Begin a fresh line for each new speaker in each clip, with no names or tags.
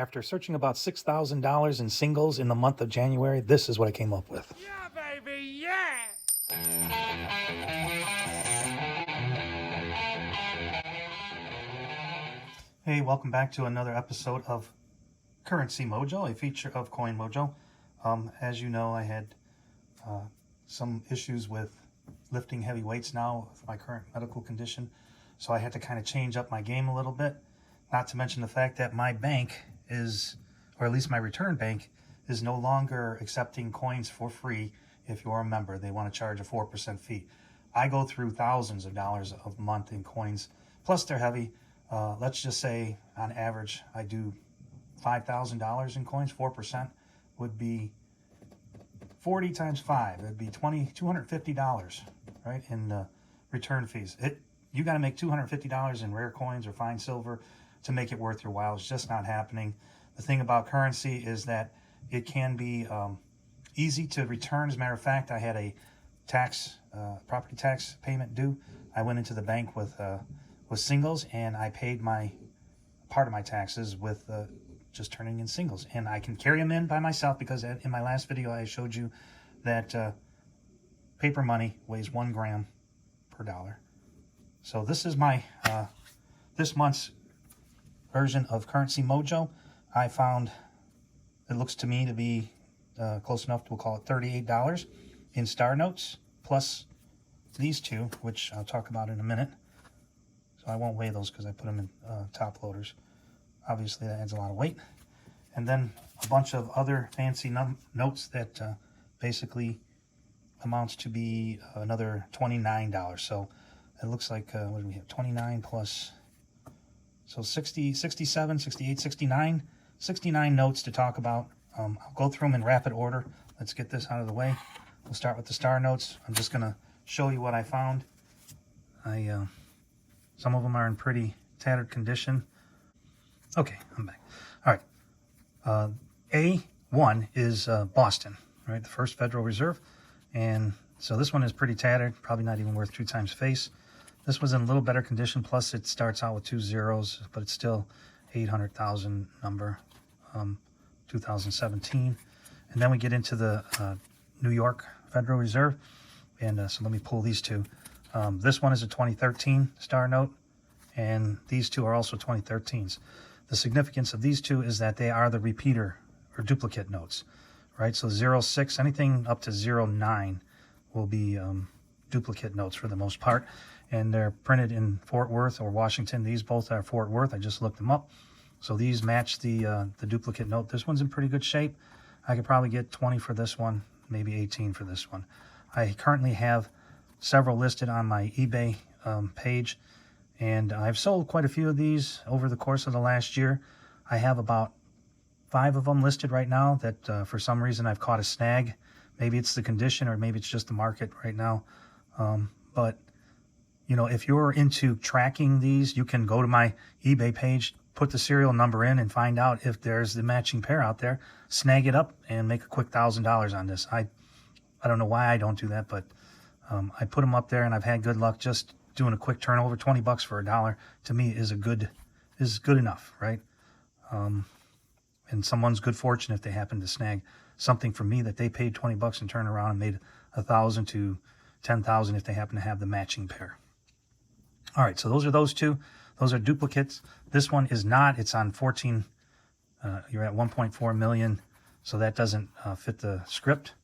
After searching about $6,000 in singles in the month of January, this is what I came up with.
Yeah, baby, yeah!
Hey, welcome back to another episode of Currency Mojo, a feature of Coin Mojo. As you know, I had some issues with lifting heavy weights now with my current medical condition, so I had to kind of change up my game a little bit. Not to mention the fact that my bank is, or at least my return bank, is no longer accepting coins for free if you're a member. They want to charge a 4% fee. I go through thousands of dollars a month in coins, plus they're heavy. Let's just say on average I do $5,000 in coins. 4% would be 40 times 5. It'd be $250, right, in return fees. You got to make $250 in rare coins or fine silver to make it worth your while. It's just not happening. The thing about currency is that it can be easy to return. As a matter of fact, I had a property tax payment due. I went into the bank with singles, and I paid my part of my taxes with just turning in singles, and I can carry them in by myself because in my last video I showed you that paper money weighs 1 gram per dollar. So this is my this month's version of Currency Mojo. I found it looks to me to be close enough to, we'll call it $38 in star notes, plus these two, which I'll talk about in a minute. So I won't weigh those because I put them in top loaders. Obviously that adds a lot of weight. And then a bunch of other fancy notes that basically amounts to be another $29. So it looks like, what do we have, 29 plus, so 60, 67, 68, 69, 69 notes to talk about. I'll go through them in rapid order. Let's get this out of the way. We'll start with the star notes. I'm just going to show you what I found. Some of them are in pretty tattered condition. Okay, I'm back. All right. A1 is Boston, right? The First Federal Reserve. And so this one is pretty tattered, probably not even worth 2 times face. This was in a little better condition, plus it starts out with 2 zeros, but it's still 800,000 number, 2017. And then we get into the New York Federal Reserve. And so let me pull these two. This one is a 2013 star note, and these two are also 2013s. The significance of these two is that they are the repeater or duplicate notes, right? So 06, anything up to 09 will be duplicate notes for the most part, and they're printed in Fort Worth or Washington. These both are Fort Worth. I just looked them up. So these match the duplicate note. This one's in pretty good shape. I could probably get 20 for this one, maybe 18 for this one. I currently have several listed on my eBay page, and I've sold quite a few of these over the course of the last year. I have about 5 of them listed right now that for some reason I've caught a snag. Maybe it's the condition or maybe it's just the market right now. But, you know, if you're into tracking these, you can go to my eBay page, put the serial number in, and find out if there's the matching pair out there. Snag it up and make a quick $1,000 on this. I don't know why I don't do that, but I put them up there and I've had good luck just doing a quick turnover. 20 bucks for $1 to me is good enough, right? And someone's good fortune if they happen to snag something from me that they paid 20 bucks and turned around and made 1,000 to 10,000 if they happen to have the matching pair. All right, so those are those two. Those are duplicates. This one is not. It's on 14. You're at 1.4 million, so that doesn't fit the script.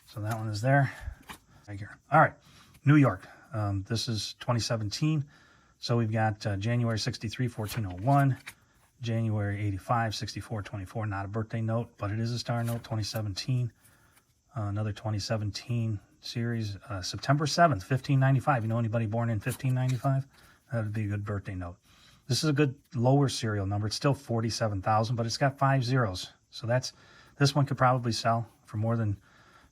So that one is there. Right here. All right, New York. This is 2017. So we've got January 63, 1401. January 85, 64, 24. Not a birthday note, but it is a star note, 2017. Another 2017 series. September 7th, 1595. You know anybody born in 1595? That would be a good birthday note. This is a good lower serial number. It's still 47,000, but it's got 5 zeros. So this one could probably sell for more than,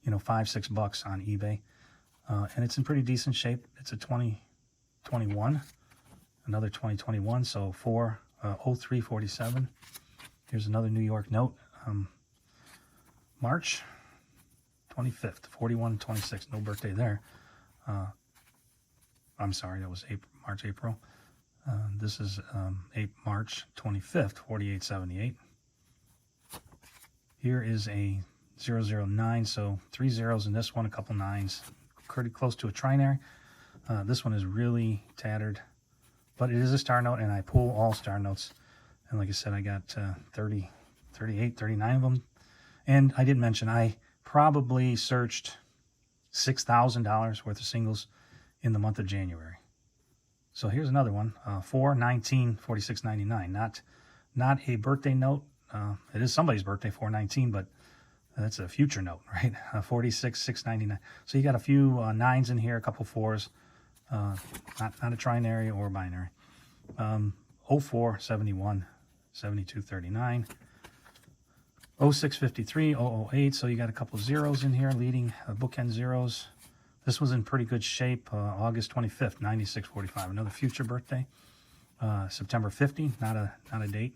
you know, $5-6 bucks on eBay. And it's in pretty decent shape. It's a 2021, another 2021, so 0347. Here's another New York note. March 25th, 4126. No birthday there. I'm sorry, that was March, April. This is March 25th, 4878. Here is a 009, so 3 zeros in this one, a couple 9s. Pretty close to a trinary. This one is really tattered, but it is a star note, and I pull all star notes. And like I said, I got 30, 38, 39 of them. And I did mention I probably searched $6,000 worth of singles in the month of January. So here's another one, 4/19/46/99. Not a birthday note. It is somebody's birthday, 4/19, but that's a future note, right? 46/6/99. So you got a few 9s in here, a couple 4s. Not a trinary or binary. 04/71, 72/39. 06/53, 008. So you got a couple zeros in here, leading bookend zeros. This was in pretty good shape. August 25th, 96/45. Another future birthday. September 50, not a date.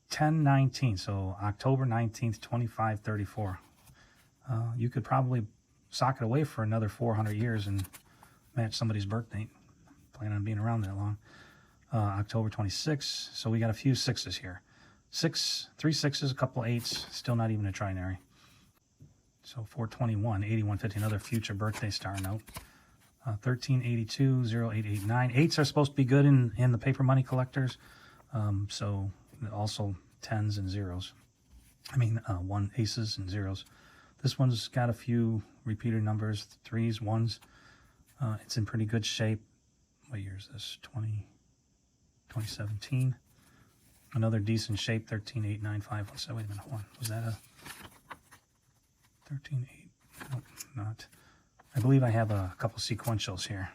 10/19, so October 19th, 25/34. You could probably sock it away for another 400 years and match somebody's birthday. Plan on being around that long. October 26th, so we got a few 6s here. 3 6s, a couple 8s, still not even a trinary. So 4/21, 81/50, another future birthday star note. 13/82, 08/89. 8s are supposed to be good in the paper money collectors. So also 10s and zeros. I mean, 1 aces and zeros. This one's got a few repeater numbers, 3s, 1s. It's in pretty good shape. What year is this? 2017. Another decent shape, 13/8/95. What's that? Wait a minute, hold on. Was that a 13/8? Nope, not. I believe I have a couple sequentials here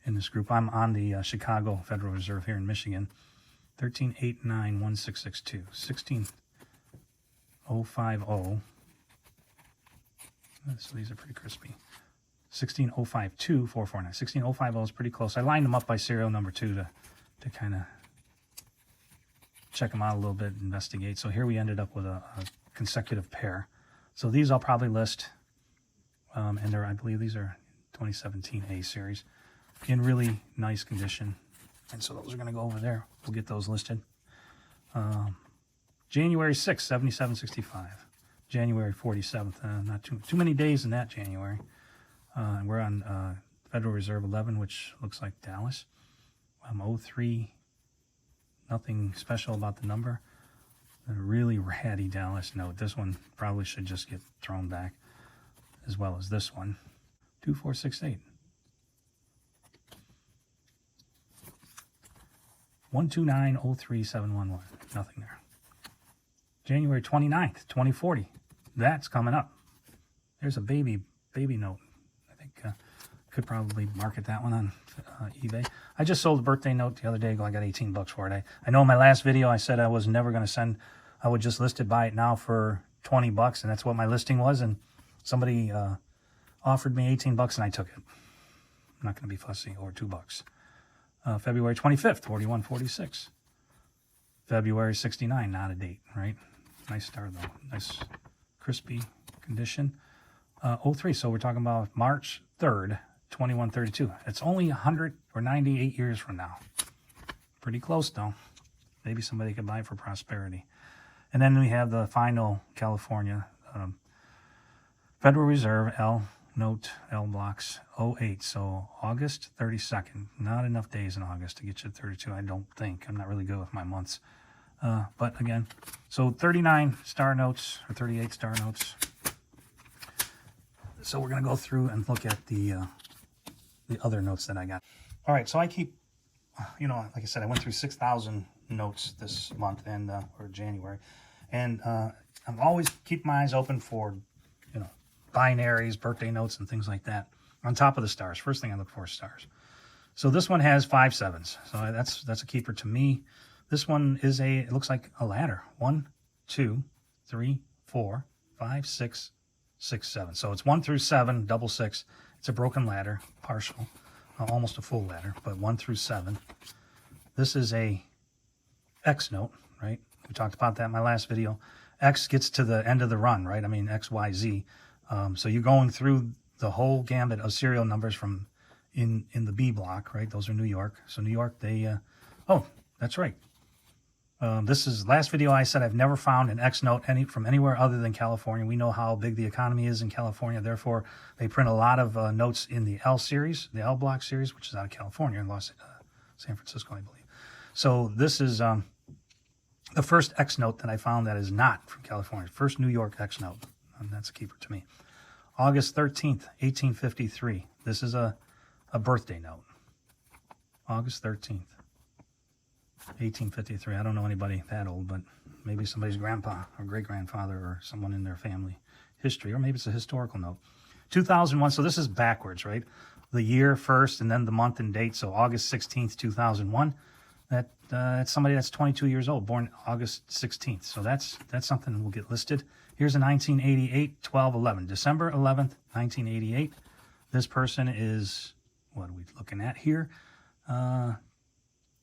in this group. I'm on the Chicago Federal Reserve here in Michigan. 13/8/9/1662. 16/050. So these are pretty crispy. 16/052/449. 16/050 is pretty close. I lined them up by serial number 2 to kind of check them out a little bit, investigate. So here we ended up with a consecutive pair. So these I'll probably list, and I believe these are 2017 A series in really nice condition. And so those are going to go over there. We'll get those listed. January 6th, 77/65. January 47th. Not too many days in that January. We're on Federal Reserve 11, which looks like Dallas. 03. Nothing special about the number. A really ratty Dallas note. This one probably should just get thrown back, as well as this one. 2468. 12903,711. Nothing there. January 29th, 2040. That's coming up. There's a baby note. I think could probably market that one on eBay. I just sold a birthday note the other day. I got $18 for it. I know in my last video I said I was never going to send. I would just list it, buy it now for $20, and that's what my listing was. And somebody offered me $18, and I took it. I'm not going to be fussy. Or $2. February 25th, 4146. February 69, not a date, right? Nice star though. Nice crispy condition. 03, so we're talking about March 3rd, 2132. It's only 100 or 98 years from now. Pretty close though. Maybe somebody could buy it for prosperity. And then we have the final California Federal Reserve L note, L blocks 08. So August 32nd. Not enough days in August to get you to 32, I don't think. I'm not really good with my months. But again, so 39 star notes or 38 star notes. So we're going to go through and look at the other notes that I got. All right, so I keep, like I said, I went through 6,000 notes this month and or January, and I'm always keep my eyes open for, binaries, birthday notes, and things like that. On top of the stars, first thing I look for is stars. So this one has 5 7s, so that's a keeper to me. This one is it looks like a ladder. 1, 2, 3, 4, 5, 6, 6, 7. So it's 1 through 7, double 6. It's a broken ladder, partial, almost a full ladder, but 1 through 7. This is a X note, right? We talked about that in my last video. X gets to the end of the run, right? I mean, X, Y, Z. So you're going through the whole gambit of serial numbers from in the B block, right? Those are New York. So New York, they, oh, that's right. This is last video I said I've never found an X note from anywhere other than California. We know how big the economy is in California. Therefore, they print a lot of notes in the L series, the L block series, which is out of California in San Francisco, I believe. So this is the first X note that I found that is not from California. First New York X note, and that's a keeper to me. August 13th, 1853. This is a birthday note. August 13th. 1853. I don't know anybody that old, but maybe somebody's grandpa or great-grandfather or someone in their family history, or maybe it's a historical note. 2001, so this is backwards, right? The year first and then the month and date, so August 16th, 2001. That's somebody that's 22 years old, born August 16th. So that's something that will get listed. Here's a 1988, 12/11. December 11th, 1988. This person is, what are we looking at here?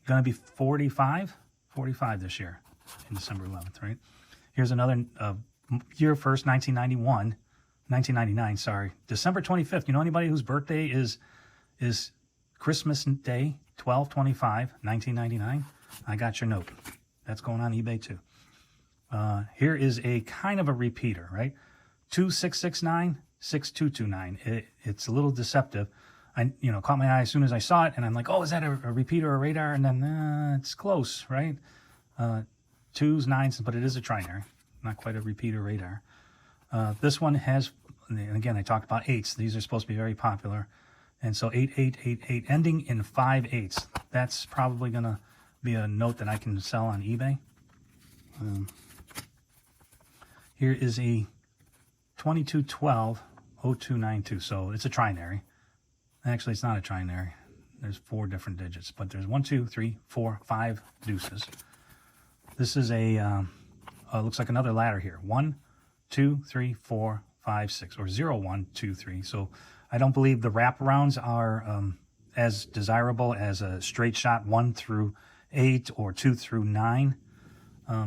Going to be 45 this year in December 11th, right? Here's another year first, 1999, sorry. December 25th. You know anybody whose birthday is Christmas Day, 12/25, 1999? I got your note. That's going on eBay too. Here is a kind of a repeater, right? 2669, 6229. It's a little deceptive. I caught my eye as soon as I saw it, and I'm like, oh, is that a repeater or a radar? And then it's close, right? 2s, 9s, but it is a trinary, not quite a repeater radar. This one has, and again, I talked about 8s. These are supposed to be very popular. And so 8888, ending in 5/8. That's probably going to be a note that I can sell on eBay. Here is a 2212-0292. So it's a trinary. Actually, it's not a trinary. There's 4 different digits, but there's 1, 2, 3, 4, 5 deuces. This is a, looks like another ladder here. 1, 2, 3, 4, 5, 6, or 0, 1, 2, 3. So I don't believe the wraparounds are as desirable as a straight shot 1 through 8 or 2 through 9,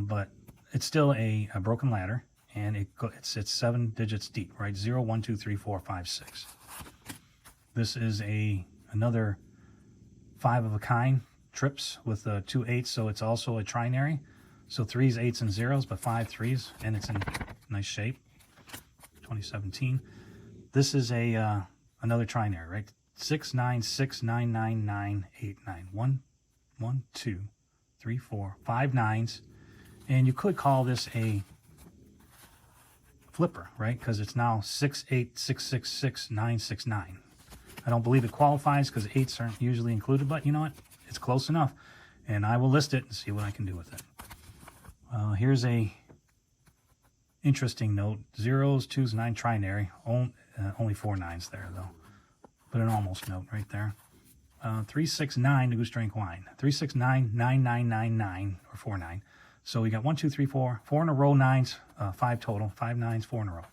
but it's still a broken ladder, and it's 7 digits deep, right? 0, 1, 2, 3, 4, 5, 6. This is another 5 of a kind trips with 2 8s, so it's also a trinary. So 3s, 8s, and 0s, but 5 3s, and it's in nice shape. 2017. This is another trinary, right? 6 9 6 9 9 9 8 9. 1 1 2 3 4 5 9s, and you could call this a flipper, right? Because it's now 6 8 6 6 6 9 6 9. I don't believe it qualifies because 8s aren't usually included, but you know what? It's close enough, and I will list it and see what I can do with it. Here's a interesting note: 0s, 2s, 9 trinary. Only 4 9s there though, but an almost note right there. 369 to goose drink wine. 369 9999 or 49. So we got 1 2 3 4 in a row 9s, 5 total, 5 9s, 4 in a row.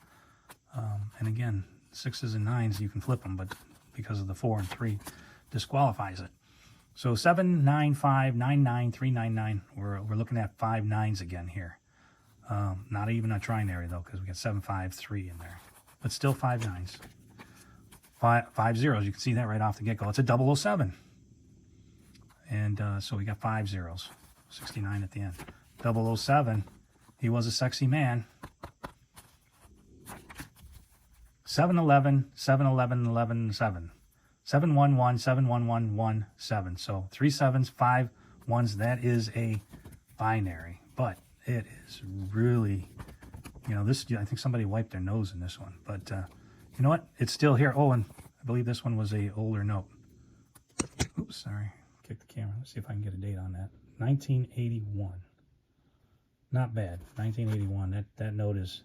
And again, 6s and 9s you can flip them, but because of the 4 and 3 disqualifies it. So 7 9 5 9 9 3 9 9. We're looking at 5 9s again here. Not even a trinary though, because we got 7 5 3 in there, but still 5 9s. 5 zeros. You can see that right off the get-go. It's a 007, and so we got 5 zeros. 69 at the end. 007. He was a sexy man. 711 711 11 7. 711 711 17. So 3 7s, 5 1s. That is a binary, but it is really, this, I think somebody wiped their nose in this one, but you know what? It's still here. Oh, and I believe this one was a older note. Oops, sorry. Kick the camera. Let's see if I can get a date on that. 1981. Not bad. 1981. That note is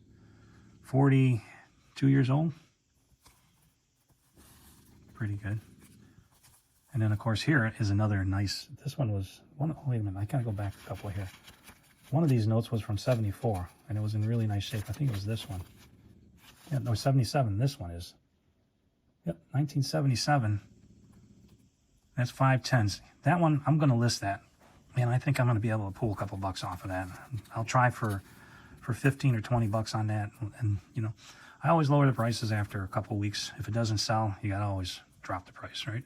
42 years old. Pretty good. And then, of course, here is another nice... This one was... Oh, wait a minute. I gotta go back a couple here. One of these notes was from 74, and it was in really nice shape. I think it was this one. Yeah, no, 77. This one is. Yep, 1977. That's 5 10s. That one, I'm going to list that. Man, I think I'm going to be able to pull a couple bucks off of that. I'll try for 15 or 20 bucks on that. And, I always lower the prices after a couple weeks. If it doesn't sell, you got to always drop the price, right?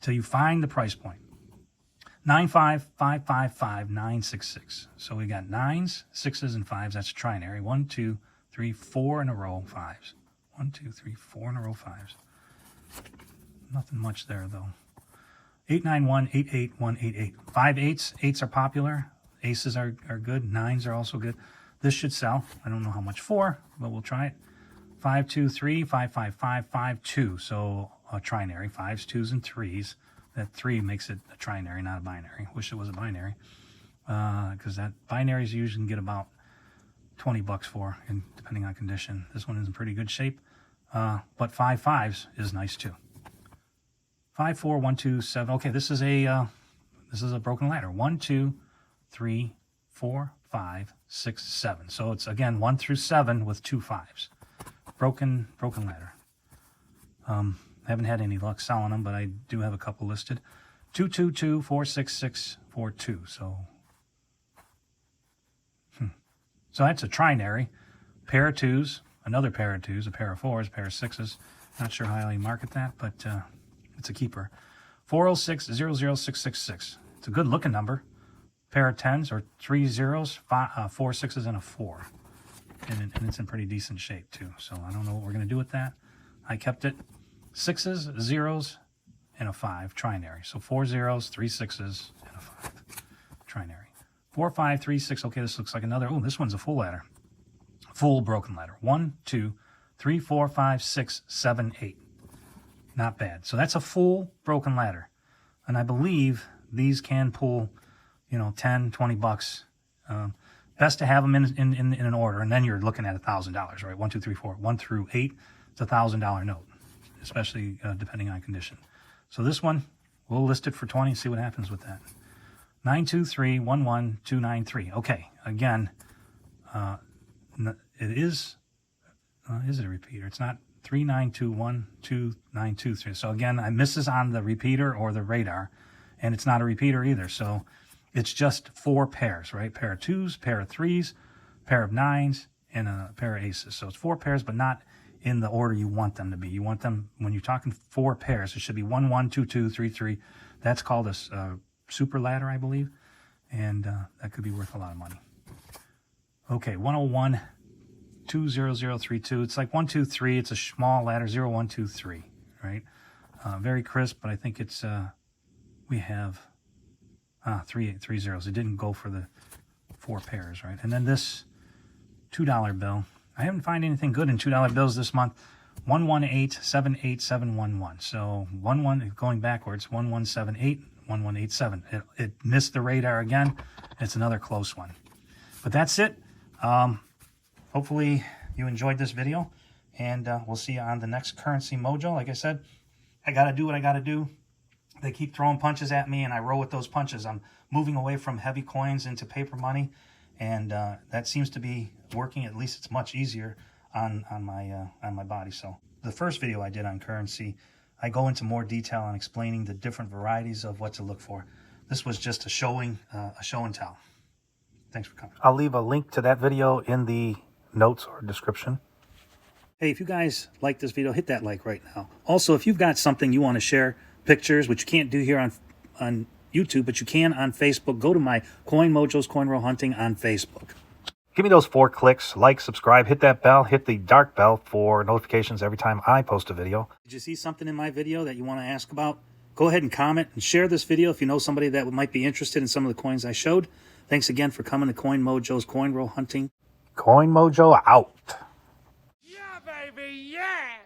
Till you find the price point. 955555966. So we got 9s, 6s, and 5s. That's a trinary. 1, 2, 3, 4 in a row, 5s. 1, 2, 3, 4 in a row, 5s. Nothing much there, though. 891, 88188. 5 8s. 8s are popular. Aces are good. 9s are also good. This should sell. I don't know how much for, but we'll try it. 5, 2, 3, 5, 5, 5, 5, 2. So a trinary. 5s, 2s, and 3s. That 3 makes it a trinary, not a binary. Wish it was a binary. Because that binaries you usually can get about $20 for, and depending on condition. This one is in pretty good shape. But 5 5s is nice too. 5, 4, 1, 2, 7. Okay, this is a broken ladder. 1, 2, 3, 4, 5, 6, 7. So it's again 1 through 7 with 2 5s. Broken ladder. Haven't had any luck selling them, but I do have a couple listed. 2, 2, 2, 4, 6, 6, 4, 2. So that's a trinary. Pair of 2s, another pair of 2s, a pair of 4s, a pair of 6s. Not sure how you market that, but it's a keeper. 406 00666. It's a good looking number. Pair of 10s or 3 zeros, 4 6s, and a 4. And it's in pretty decent shape too. So I don't know what we're going to do with that. I kept it. 6s, 0s, and a 5. Trinary. So 4 zeros, 3 6s, and a 5. Trinary. 4, 5, 3, 6. Okay, this looks like another. Oh, this one's a full ladder. Full broken ladder. 1, 2, 3, 4, 5, 6, 7, 8. Not bad. So that's a full broken ladder. And I believe these can pull, $10, $20. Best to have them in an order, and then you're looking at $1,000, right? 1, 2, 3, 4. 1 through 8, it's $1,000 note, especially depending on condition. So this one, we'll list it for 20, see what happens with that. 92311 Okay, again, it is it a repeater? It's not 39212923. So again, I misses on the repeater or the radar, and it's not a repeater either. So it's just 4 pairs, right? Pair of 2s, pair of 3s, pair of 9s, and a pair of aces. So it's 4 pairs, but not in the order you want them to be. You want them, when you're talking 4 pairs, it should be 1 1 2 2 3 3. That's called a super ladder, I believe, and that could be worth a lot of money. Okay, 101 20032. It's like 1 2 3. It's a small ladder. 0 1 2 3. Right? Very crisp, but I think it's we have 3 zeros. It didn't go for the 4 pairs, right? And then this $2 bill. I haven't found anything good in $2 bills this month. 11878711. So 11 going backwards. 1178 1187. It missed the radar again. It's another close one. But that's it. Hopefully you enjoyed this video, and we'll see you on the next Currency Mojo. Like I said, I got to do what I got to do. They keep throwing punches at me, and I roll with those punches. I'm moving away from heavy coins into paper money, and that seems to be working. At least it's much easier on my body. So the first video I did on currency, I go into more detail on explaining the different varieties of what to look for. This was just a show and tell. Thanks for coming. I'll leave a link to that video in the notes or description. Hey, if you guys like this video, hit that like right now. Also, if you've got something you want to share, pictures, which you can't do here on YouTube, but you can on Facebook, go to my Coin Mojo's Coin Roll Hunting on Facebook. Give me those 4 clicks, like, subscribe, hit that bell, hit the dark bell for notifications every time I post a video. Did you see something in my video that you want to ask about? Go ahead and comment and share this video if you know somebody that might be interested in some of the coins I showed. Thanks again for coming to Coin Mojo's Coin Roll Hunting. Coin Mojo out.
Yeah, baby, yeah!